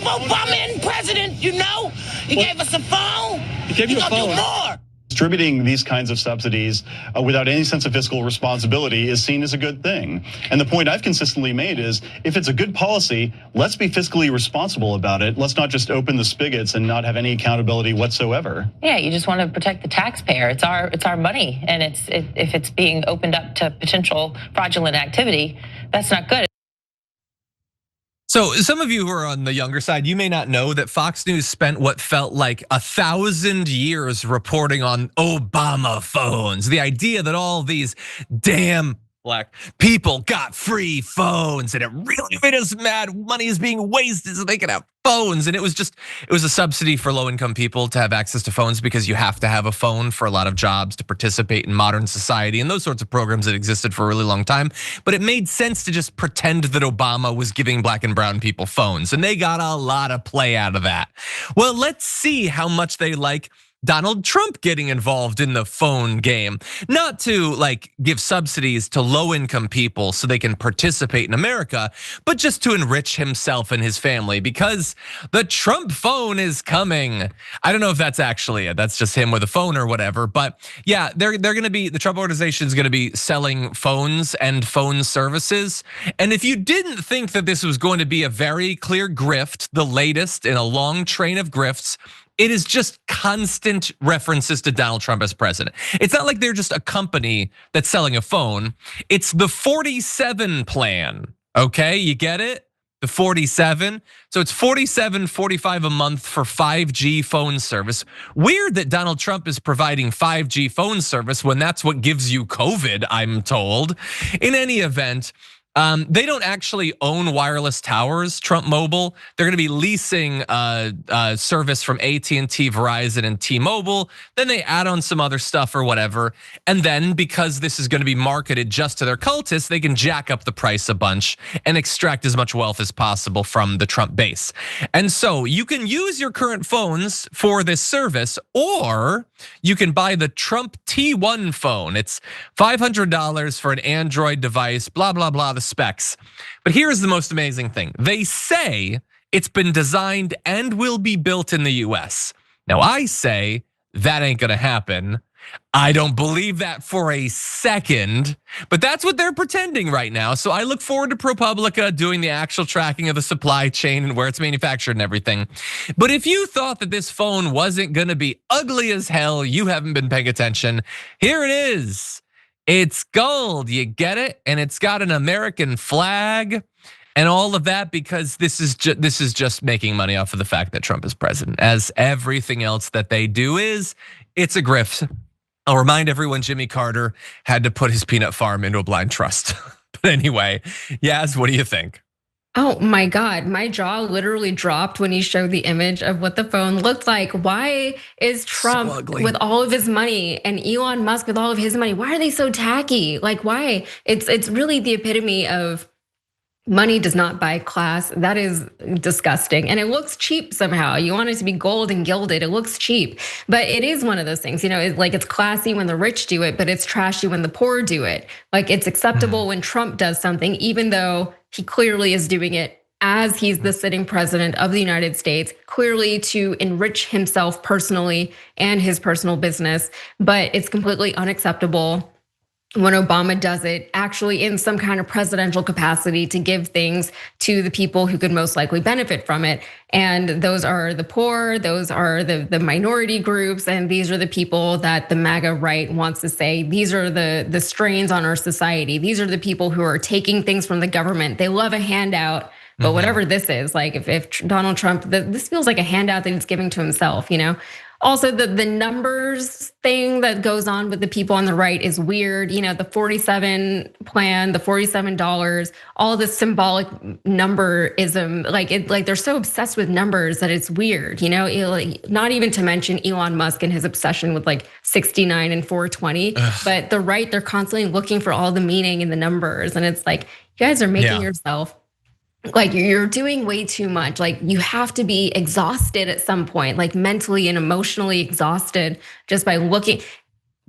Obama in president, you know? He gave us a phone. He gave you a phone. Do more. Distributing these kinds of subsidies without any sense of fiscal responsibility is seen as a good thing. And the point I've consistently made is, if it's a good policy, let's be fiscally responsible about it. Let's not just open the spigots and not have any accountability whatsoever. Yeah, you just want to protect the taxpayer. It's our money, and if it's being opened up to potential fraudulent activity, that's not good. So some of you who are on the younger side, you may not know that Fox News spent what felt like 1,000 years reporting on Obama phones. The idea that all these damn black people got free phones, and it really made us mad. Money is being wasted so they can have phones. And it was a subsidy for low income people to have access to phones, because you have to have a phone for a lot of jobs to participate in modern society and those sorts of programs that existed for a really long time. But it made sense to just pretend that Obama was giving black and brown people phones, and they got a lot of play out of that. Well, let's see how much they like Donald Trump getting involved in the phone game, not to like give subsidies to low income people so they can participate in America, but just to enrich himself and his family, because the Trump phone is coming. I don't know if that's actually it. That's just him with a phone or whatever. But yeah, they're gonna be, the Trump organization is gonna be selling phones and phone services. And if you didn't think that this was going to be a very clear grift, the latest in a long train of grifts, it is just constant references to Donald Trump as president. It's not like they're just a company that's selling a phone. It's the 47 plan, okay? You get it? The 47. So it's 47.45 a month for 5G phone service. Weird that Donald Trump is providing 5G phone service when that's what gives you COVID, I'm told. In any event, they don't actually own wireless towers, Trump Mobile. They're gonna be leasing service from AT&T, Verizon, and T-Mobile. Then they add on some other stuff or whatever. And then because this is gonna be marketed just to their cultists, they can jack up the price a bunch and extract as much wealth as possible from the Trump base. And so you can use your current phones for this service, or you can buy the Trump T1 phone. It's $500 for an Android device, blah, blah, blah, the specs. But here's the most amazing thing. They say it's been designed and will be built in the US. Now I say that ain't gonna happen. I don't believe that for a second, but that's what they're pretending right now. So I look forward to ProPublica doing the actual tracking of the supply chain and where it's manufactured and everything. But if you thought that this phone wasn't gonna be ugly as hell, you haven't been paying attention. Here it is. It's gold, you get it? And it's got an American flag and all of that, because this is just making money off of the fact that Trump is president. As everything else that they do is, it's a grift. I'll remind everyone, Jimmy Carter had to put his peanut farm into a blind trust. But anyway, Yaz, what do you think? Oh my God, my jaw literally dropped when he showed the image of what the phone looked like. Why is Trump with all of his money and Elon Musk with all of his money, why are they so tacky? Like why? It's really the epitome of money does not buy class. That is disgusting. And it looks cheap somehow. You want it to be gold and gilded. It looks cheap, but it is one of those things, it's classy when the rich do it, but it's trashy when the poor do it. Like it's acceptable when Trump does something, even though he clearly is doing it as he's the sitting president of the United States, clearly to enrich himself personally and his personal business. But it's completely unacceptable when Obama does it actually in some kind of presidential capacity to give things to the people who could most likely benefit from it. And those are the poor, those are the minority groups, and these are the people that the MAGA right wants to say, these are the strains on our society. These are the people who are taking things from the government. They love a handout, but whatever this is, like if Donald Trump, this feels like a handout that he's giving to himself, Also, the numbers thing that goes on with the people on the right is weird. The 47 plan, the $47, all this symbolic numberism, like they're so obsessed with numbers that it's weird. Not even to mention Elon Musk and his obsession with 69 and 420. But the right, they're constantly looking for all the meaning in the numbers, and it's like you guys are making yourself. You're doing way too much. You have to be exhausted at some point, mentally and emotionally exhausted just by looking.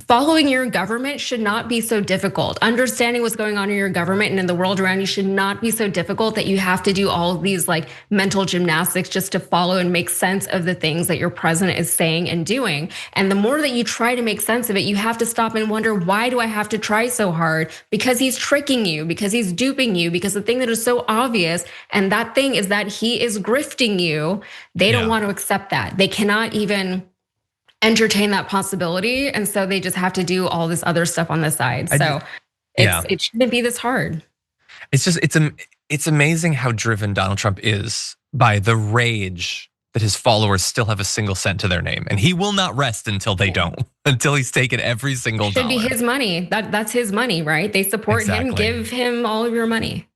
following your government should not be so difficult. Understanding what's going on in your government and in the world around you should not be so difficult that you have to do all of these like mental gymnastics just to follow and make sense of the things that your president is saying and doing. And the more that you try to make sense of it, you have to stop and wonder, why do I have to try so hard? Because he's tricking you, because he's duping you, because the thing that is so obvious, and that thing is that he is grifting you. They don't want to accept that. They cannot even entertain that possibility, and so they just have to do all this other stuff on the side. So it shouldn't be this hard. It's just it's amazing how driven Donald Trump is by the rage that his followers still have a single cent to their name, and he will not rest until they don't, until he's taken every single dollar. Should be his money. That's his money, right? They support him. Give him all of your money.